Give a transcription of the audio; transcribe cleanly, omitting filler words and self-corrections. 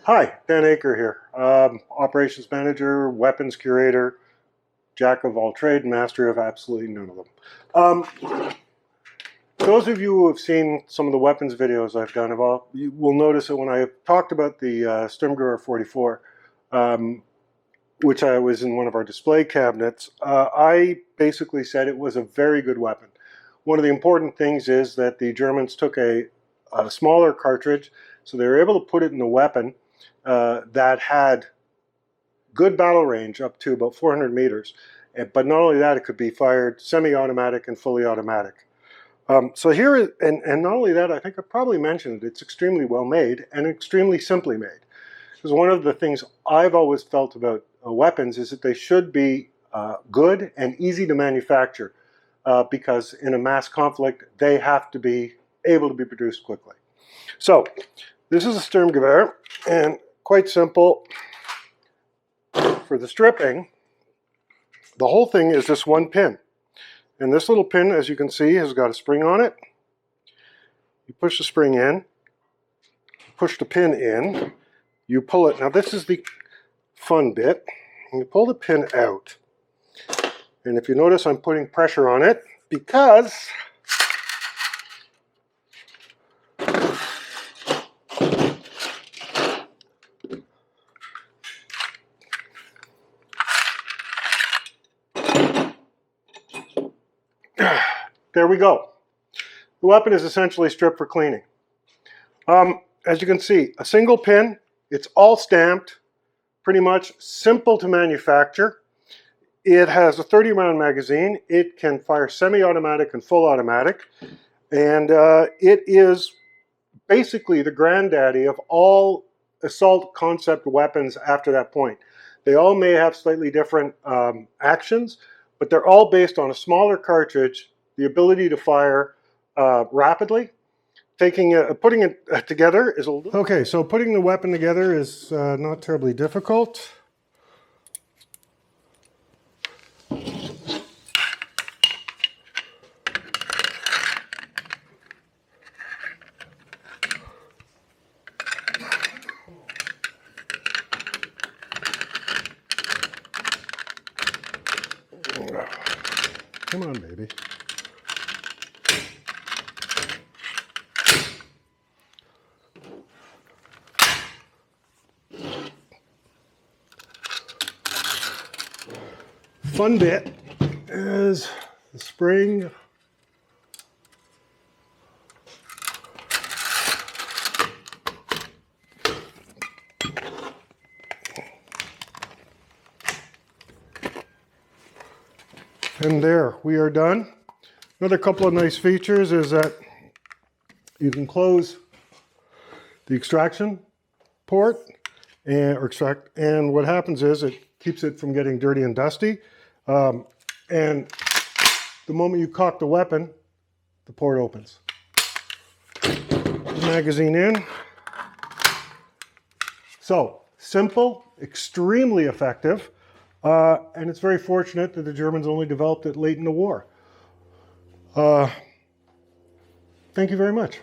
Hi, Dan Acre here, Operations Manager, Weapons Curator, Jack of all trade, master of absolutely none of them. Those of you who have seen some of the weapons videos I've done, you will notice that when I talked about the German 44, which I was in one of our display cabinets, I basically said it was a very good weapon. One of the important things is that the Germans took a smaller cartridge, so they were able to put it in a weapon that had good battle range up to about 400 meters. But not only that, it could be fired semi-automatic and fully automatic. So here, and not only that, I think I probably mentioned it, it's extremely well made and extremely simply made. Because one of the things I've always felt about weapons is that they should be good and easy to manufacture, because in a mass conflict, they have to be able to be produced quickly. So this is a Sturmgewehr, and quite simple. For the stripping, the whole thing is this one pin. And this little pin, as you can see, has got a spring on it. You push the spring in, push the pin in, you pull it. Now this is the fun bit. You pull the pin out. And if you notice, I'm putting pressure on it because there we go. The weapon is essentially stripped for cleaning. As you can see, a single pin, it's all stamped, pretty much simple to manufacture. It has a 30-round magazine. It can fire semi-automatic and full automatic. And it is basically the granddaddy of all assault concept weapons after that point. They all may have slightly different actions, but they're all based on a smaller cartridge, the ability to fire rapidly. Putting it together is a little... Okay, so putting the weapon together is not terribly difficult. Come on, baby. Fun bit is the spring. And there, we are done. Another couple of nice features is that you can close the extraction port and what happens is it keeps it from getting dirty and dusty. And the moment you cock the weapon, the port opens. Magazine in. So, simple, extremely effective. And it's very fortunate that the Germans only developed it late in the war. Thank you very much.